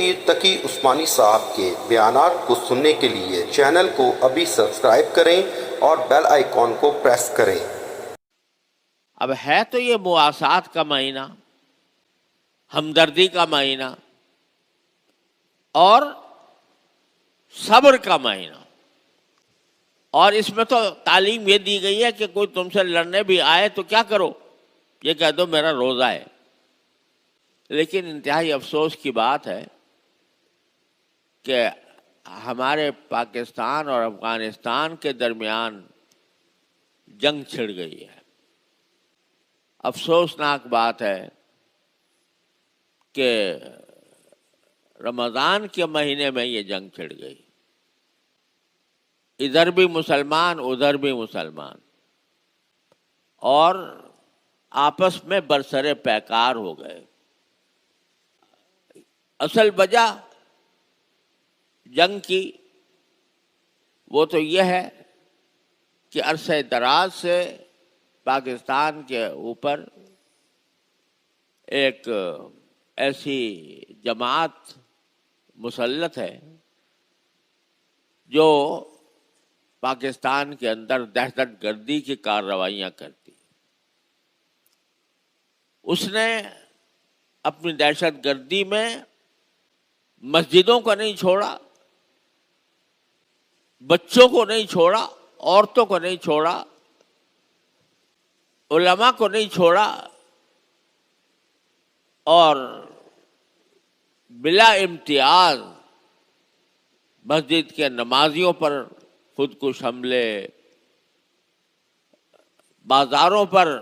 مفتی تقی عثمانی صاحب کے بیانات کو سننے کے لیے چینل کو ابھی سبسکرائب کریں اور بیل آئیکن کو پریس کریں۔ اب ہے تو یہ مواسات کا مہینہ، ہمدردی کا مہینہ اور صبر کا مہینہ، اور اس میں تو تعلیم یہ دی گئی ہے کہ کوئی تم سے لڑنے بھی آئے تو کیا کرو، یہ کہہ دو میرا روزہ ہے۔ لیکن انتہائی افسوس کی بات ہے کہ ہمارے پاکستان اور افغانستان کے درمیان جنگ چھڑ گئی ہے۔ افسوسناک بات ہے کہ رمضان کے مہینے میں یہ جنگ چھڑ گئی، ادھر بھی مسلمان ادھر بھی مسلمان، اور آپس میں برسر پیکار ہو گئے۔ اصل وجہ جنگ کی وہ تو یہ ہے کہ عرصہ دراز سے پاکستان کے اوپر ایک ایسی جماعت مسلط ہے جو پاکستان کے اندر دہشت گردی کی کارروائیاں کرتی۔ اس نے اپنی دہشت گردی میں مسجدوں کو نہیں چھوڑا، بچوں کو نہیں چھوڑا، عورتوں کو نہیں چھوڑا، علماء کو نہیں چھوڑا، اور بلا امتیاز مسجد کے نمازیوں پر خودکش حملے، بازاروں پر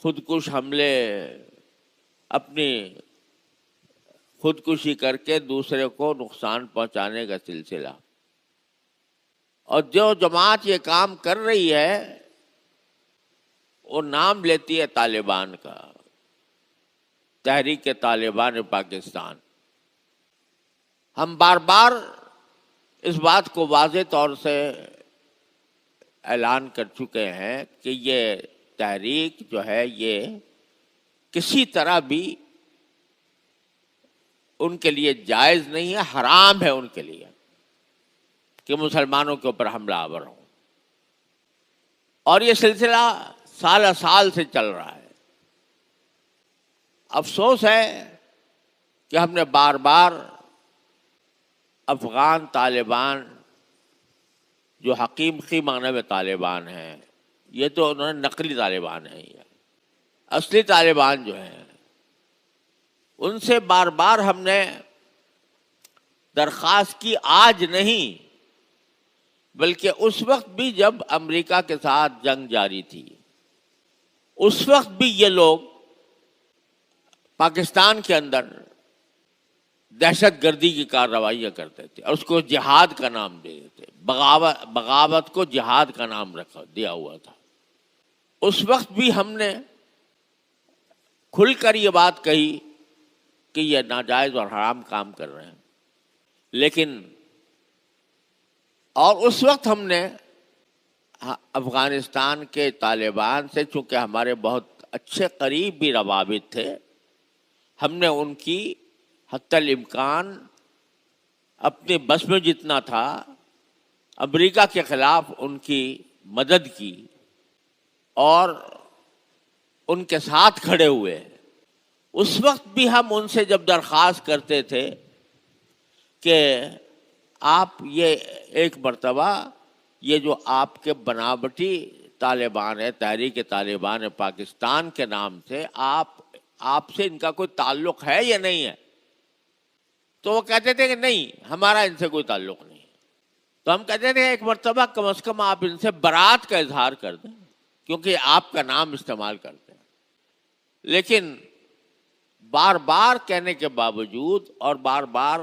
خودکش حملے، اپنی خودکشی کر کے دوسرے کو نقصان پہنچانے کا سلسلہ۔ اور جو جماعت یہ کام کر رہی ہے وہ نام لیتی ہے طالبان کا، تحریک طالبان پاکستان۔ ہم بار بار اس بات کو واضح طور سے اعلان کر چکے ہیں کہ یہ تحریک جو ہے یہ کسی طرح بھی ان کے لیے جائز نہیں ہے، حرام ہے ان کے لیے کہ مسلمانوں کے اوپر حملہ آور ہو، اور یہ سلسلہ سال سال سے چل رہا ہے۔ افسوس ہے کہ ہم نے بار بار افغان طالبان جو حقیقی معنی میں طالبان ہیں، یہ تو انہوں نے نقلی طالبان ہیں، یہ اصلی طالبان جو ہیں ان سے بار بار ہم نے درخواست کی، آج نہیں بلکہ اس وقت بھی جب امریکہ کے ساتھ جنگ جاری تھی، اس وقت بھی یہ لوگ پاکستان کے اندر دہشت گردی کی کارروائیاں کرتے تھے، اور اس کو جہاد کا نام دے دیتے، بغاوت کو جہاد کا نام دیا ہوا تھا۔ اس وقت بھی ہم نے کھل کر یہ بات کہی کہ یہ ناجائز اور حرام کام کر رہے ہیں، لیکن اور اس وقت ہم نے افغانستان کے طالبان سے، چونکہ ہمارے بہت اچھے قریبی روابط تھے، ہم نے ان کی حتی الامکان اپنی بس میں جتنا تھا امریکہ کے خلاف ان کی مدد کی اور ان کے ساتھ کھڑے ہوئے۔ اس وقت بھی ہم ان سے جب درخواست کرتے تھے کہ آپ یہ ایک مرتبہ یہ جو آپ کے بناوٹی طالبان ہے، تحریک طالبان پاکستان کے نام سے، آپ سے ان کا کوئی تعلق ہے یا نہیں ہے؟ تو وہ کہتے تھے کہ نہیں، ہمارا ان سے کوئی تعلق نہیں ہے۔ تو ہم کہتے تھے ایک مرتبہ کم از کم آپ ان سے برات کا اظہار کر دیں، کیونکہ آپ کا نام استعمال کرتے ہیں۔ لیکن بار بار کہنے کے باوجود اور بار بار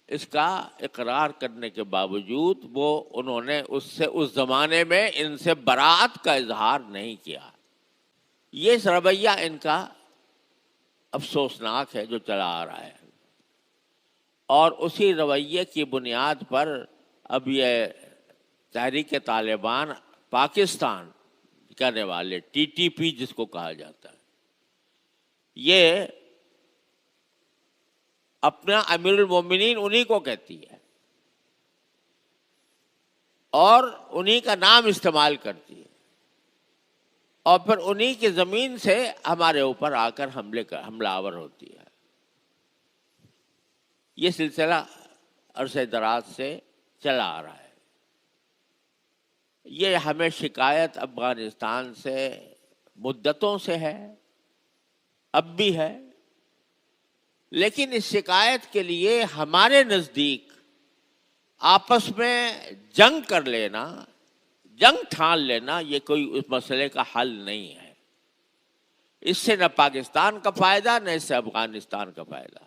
اس کا اقرار کرنے کے باوجود وہ انہوں نے اس زمانے میں ان سے برات کا اظہار نہیں کیا۔ یہ رویہ ان کا افسوسناک ہے جو چلا آ رہا ہے، اور اسی رویے کی بنیاد پر اب یہ تحریک طالبان پاکستان کرنے والے ٹی ٹی پی جس کو کہا جاتا ہے، یہ اپنا امیر المومنین انہی کو کہتی ہے اور انہی کا نام استعمال کرتی ہے، اور پھر انہی کی زمین سے ہمارے اوپر آ کر حملہ آور ہوتی ہے۔ یہ سلسلہ عرصہ دراز سے چلا آ رہا ہے۔ یہ ہمیں شکایت افغانستان سے مدتوں سے ہے، اب بھی ہے، لیکن اس شکایت کے لیے ہمارے نزدیک آپس میں جنگ کر لینا، جنگ ٹھان لینا، یہ کوئی اس مسئلے کا حل نہیں ہے۔ اس سے نہ پاکستان کا فائدہ، نہ اس سے افغانستان کا فائدہ،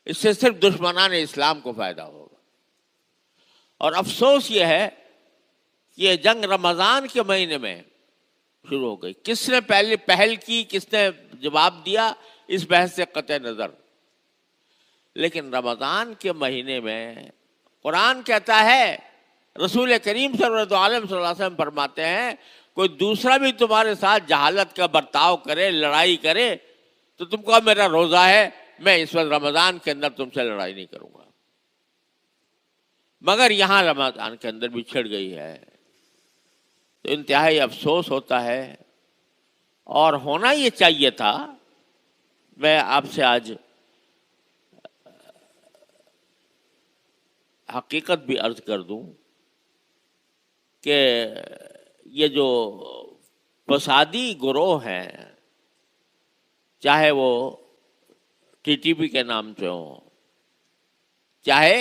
اس سے صرف دشمنان اسلام کو فائدہ ہوگا۔ اور افسوس یہ ہے کہ یہ جنگ رمضان کے مہینے میں شروع ہو گئی۔ کس نے پہل کی، کس نے جواب دیا، اس بحث سے قطع نظر، لیکن رمضان کے مہینے میں قرآن کہتا ہے، رسول کریم صلی اللہ علیہ وسلم فرماتے ہیں، کوئی دوسرا بھی تمہارے ساتھ جہالت کا برتاؤ کرے، لڑائی کرے، تو تم کو میرا روزہ ہے، میں اس وقت رمضان کے اندر تم سے لڑائی نہیں کروں گا۔ مگر یہاں رمضان کے اندر بھی چھڑ گئی ہے، تو انتہائی افسوس ہوتا ہے، اور ہونا یہ چاہیے تھا۔ میں آپ سے آج حقیقت بھی عرض کر دوں کہ یہ جو فسادی گروہ ہیں، چاہے وہ ٹی ٹی پی کے نام سے ہوں، چاہے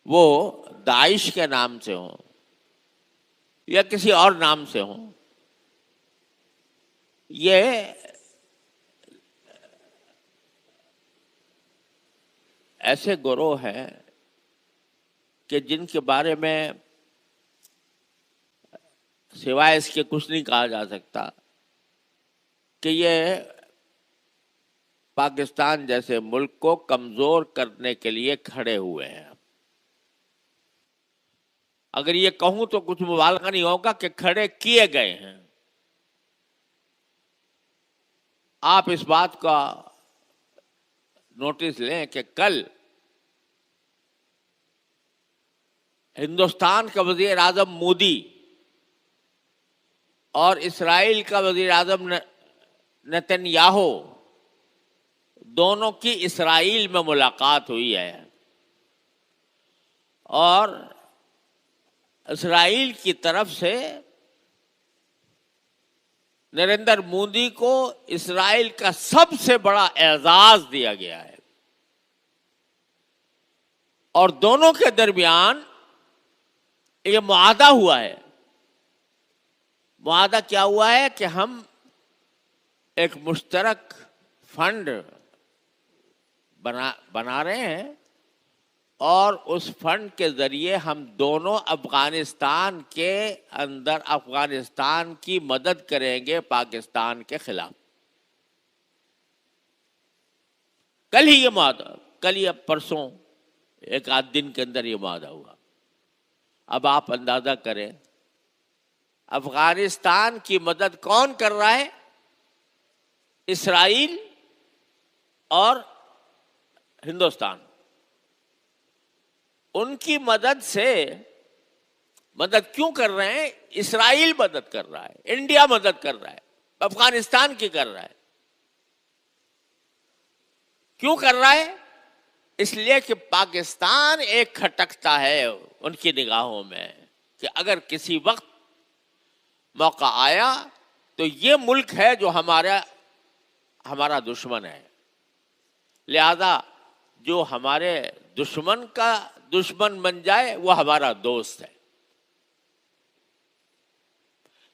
وہ داعش کے نام سے ہوں یا کسی اور نام سے ہوں، یہ ایسے گروہ ہیں کہ جن کے بارے میں سوائے اس کے کچھ نہیں کہا جا سکتا کہ یہ پاکستان جیسے ملک کو کمزور کرنے کے لیے کھڑے ہوئے ہیں۔ اگر یہ کہوں تو کچھ مبالغہ نہیں ہوگا کہ کھڑے کیے گئے ہیں۔ آپ اس بات کا نوٹس لیں کہ کل ہندوستان کا وزیر اعظم مودی اور اسرائیل کا وزیر اعظم نتن یاہو دونوں کی اسرائیل میں ملاقات ہوئی ہے، اور اسرائیل کی طرف سے نریندر مودی کو اسرائیل کا سب سے بڑا اعزاز دیا گیا ہے، اور دونوں کے درمیان یہ معاہدہ ہوا ہے۔ معاہدہ کیا ہوا ہے کہ ہم ایک مشترک فنڈ بنا رہے ہیں، اور اس فنڈ کے ذریعے ہم دونوں افغانستان کے اندر افغانستان کی مدد کریں گے پاکستان کے خلاف۔ کل ہی یہ معاہدہ، کل یا پرسوں، ایک آدھ دن کے اندر یہ معاہدہ ہوا۔ اب آپ اندازہ کریں افغانستان کی مدد کون کر رہا ہے؟ اسرائیل اور ہندوستان۔ ان کی مدد سے، مدد کیوں کر رہے ہیں؟ اسرائیل مدد کر رہا ہے، انڈیا مدد کر رہا ہے، افغانستان کی کر رہا ہے۔ کیوں کر رہا ہے؟ اس لیے کہ پاکستان ایک کھٹکتا ہے ان کی نگاہوں میں کہ اگر کسی وقت موقع آیا تو یہ ملک ہے جو ہمارا دشمن ہے، لہذا جو ہمارے دشمن کا دشمن بن جائے وہ ہمارا دوست ہے۔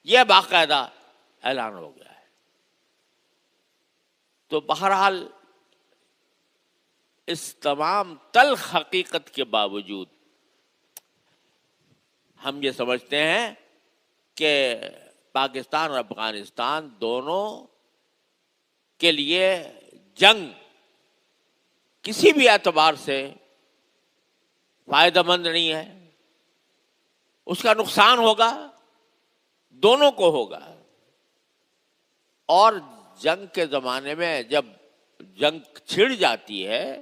یہ باقاعدہ اعلان ہو گیا ہے۔ تو بہرحال اس تمام تلخ حقیقت کے باوجود ہم یہ سمجھتے ہیں کہ پاکستان اور افغانستان دونوں کے لیے جنگ کسی بھی اعتبار سے فائدہ مند نہیں ہے، اس کا نقصان ہوگا، دونوں کو ہوگا۔ اور جنگ کے زمانے میں جب جنگ چھڑ جاتی ہے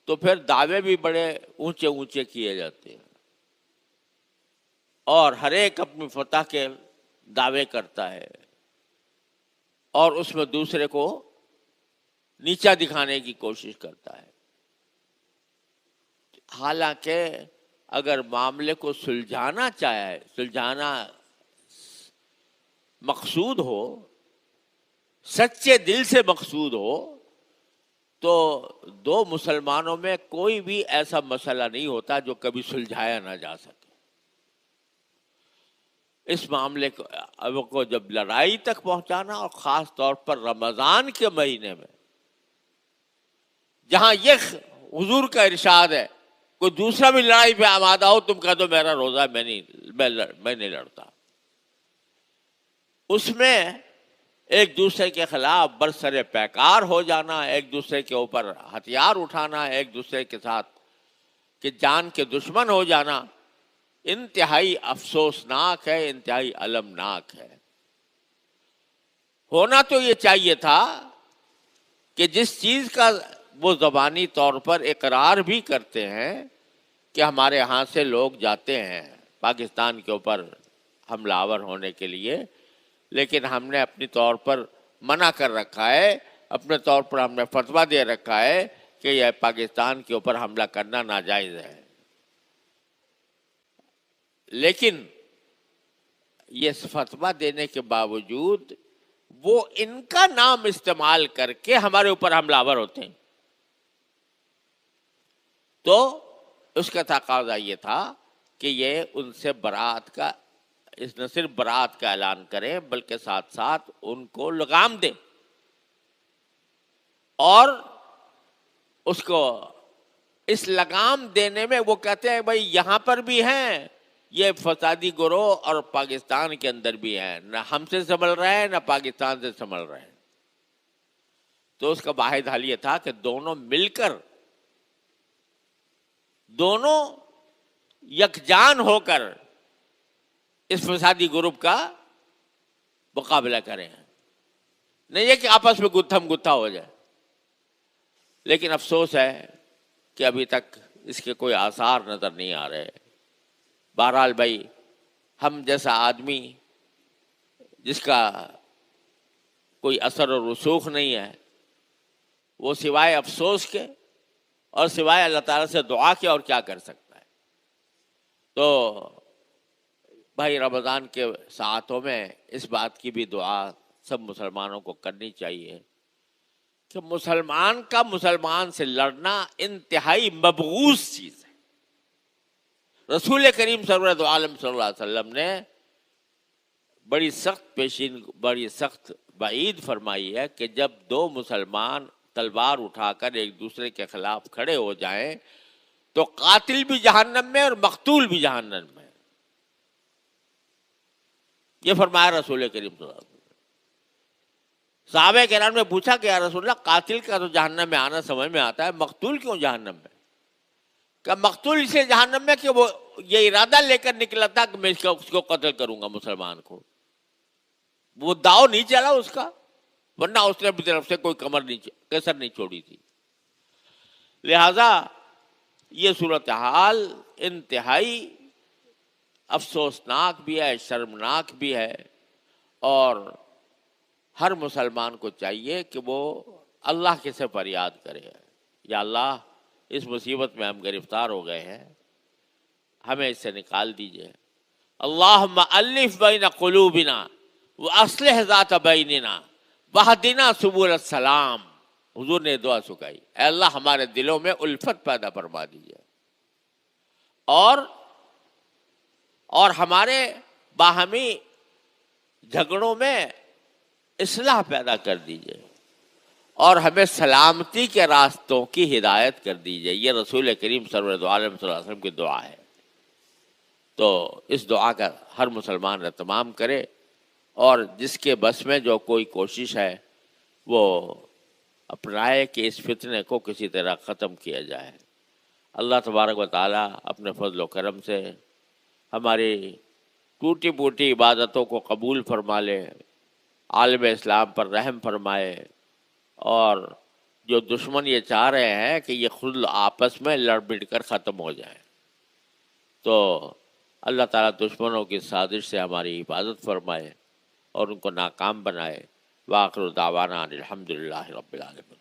تو پھر دعوے بھی بڑے اونچے اونچے کیے جاتے ہیں، اور ہر ایک اپنی فتح کے دعوے کرتا ہے اور اس میں دوسرے کو نیچا دکھانے کی کوشش کرتا ہے۔ حالانکہ اگر معاملے کو سلجھانا مقصود ہو، سچے دل سے مقصود ہو، تو دو مسلمانوں میں کوئی بھی ایسا مسئلہ نہیں ہوتا جو کبھی سلجھایا نہ جا سکے۔ اس معاملے کو جب لڑائی تک پہنچانا، اور خاص طور پر رمضان کے مہینے میں جہاں یہ حضور کا ارشاد ہے، کوئی دوسرا بھی لڑائی پہ آمادہ ہو، تم کہہ دو میرا روزہ ہے، میں نہیں لڑتا، اس میں ایک دوسرے کے خلاف برسر پیکار ہو جانا، ایک دوسرے کے اوپر ہتھیار اٹھانا، ایک دوسرے کے ساتھ کہ جان کے دشمن ہو جانا، انتہائی افسوسناک ہے، انتہائی المناک ہے۔ ہونا تو یہ چاہیے تھا کہ جس چیز کا وہ زبانی طور پر اقرار بھی کرتے ہیں کہ ہمارے ہاں سے لوگ جاتے ہیں پاکستان کے اوپر حملہ آور ہونے کے لیے، لیکن ہم نے اپنی طور پر منع کر رکھا ہے، اپنے طور پر ہم نے فتویٰ دے رکھا ہے کہ یہ پاکستان کے اوپر حملہ کرنا ناجائز ہے۔ لیکن یہ فتویٰ دینے کے باوجود وہ ان کا نام استعمال کر کے ہمارے اوپر حملہ آور ہوتے ہیں، تو اس کا تقاضا یہ تھا کہ یہ ان سے برات کا، نہ صرف برات کا اعلان کریں بلکہ ساتھ ساتھ ان کو لگام دیں، اور اس کو اس لگام دینے میں وہ کہتے ہیں بھائی یہاں پر بھی ہیں یہ فسادی گروہ اور پاکستان کے اندر بھی ہیں، نہ ہم سے سنبھل رہے ہیں نہ پاکستان سے سنبھل رہے ہیں۔ تو اس کا واحد حل یہ تھا کہ دونوں مل کر، دونوں یکجان ہو کر اس فسادی گروپ کا مقابلہ کریں، نہیں ہے کہ آپس میں گتھم گتھا ہو جائے۔ لیکن افسوس ہے کہ ابھی تک اس کے کوئی آثار نظر نہیں آ رہے۔ بہرحال بھائی، ہم جیسا آدمی جس کا کوئی اثر و رسوخ نہیں ہے، وہ سوائے افسوس کے اور سوائے اللہ تعالیٰ سے دعا کے اور کیا کر سکتا ہے؟ تو بھائی رمضان کے ساعتوں میں اس بات کی بھی دعا سب مسلمانوں کو کرنی چاہیے کہ مسلمان کا مسلمان سے لڑنا انتہائی مبغوض چیز ہے۔ رسول کریم سرورت عالم صلی اللہ علیہ وسلم نے بڑی سخت وعید فرمائی ہے کہ جب دو مسلمان تلوار اٹھا کر ایک دوسرے کے خلاف کھڑے ہو جائیں تو قاتل بھی جہنم میں اور مقتول بھی جہنم میں، یہ فرمایا رسول کریم صلی اللہ علیہ وسلم۔ صحابہ کرام نے پوچھا کہ یا رسول اللہ، قاتل کا تو جہنم میں آنا سمجھ میں آتا ہے، مقتول کیوں جہنم میں؟ کہ مقتول اسے جہنم میں کہ وہ یہ ارادہ لے کر نکلا تھا کہ میں اس کو قتل کروں گا، مسلمان کو، وہ داؤ نہیں چلا اس کا، ورنہ اس نے اپنی طرف سے کوئی کسر نہیں چھوڑی تھی۔ لہذا یہ صورتحال انتہائی افسوسناک بھی ہے، شرمناک بھی ہے، اور ہر مسلمان کو چاہیے کہ وہ اللہ کے سے فریاد کرے، یا اللہ اس مصیبت میں ہم گرفتار ہو گئے ہیں، ہمیں اس سے نکال دیجئے۔ اللہم الف بین قلوبنا واصلح ذات بیننا واہدنا سبل السلام۔ حضور نے دعا سکھائی، اے اللہ ہمارے دلوں میں الفت پیدا فرما دیجئے، اور ہمارے باہمی جھگڑوں میں اصلاح پیدا کر دیجئے، اور ہمیں سلامتی کے راستوں کی ہدایت کر دیجئے۔ یہ رسول کریم سرورت عالم صلی اللہ علیہ وسلم کی دعا ہے۔ تو اس دعا کا ہر مسلمان اہتمام کرے، اور جس کے بس میں جو کوئی کوشش ہے وہ اپنائے کہ اس فتنے کو کسی طرح ختم کیا جائے۔ اللہ تبارک و تعالیٰ اپنے فضل و کرم سے ہماری ٹوٹی پوٹی عبادتوں کو قبول فرما لے، عالم اسلام پر رحم فرمائے، اور جو دشمن یہ چاہ رہے ہیں کہ یہ خود آپس میں لڑ بڑ کر ختم ہو جائیں، تو اللہ تعالیٰ دشمنوں کی سازش سے ہماری حفاظت فرمائے اور ان کو ناکام بنائے۔ وآخر دعوانا ان الحمد للہ رب العالمین۔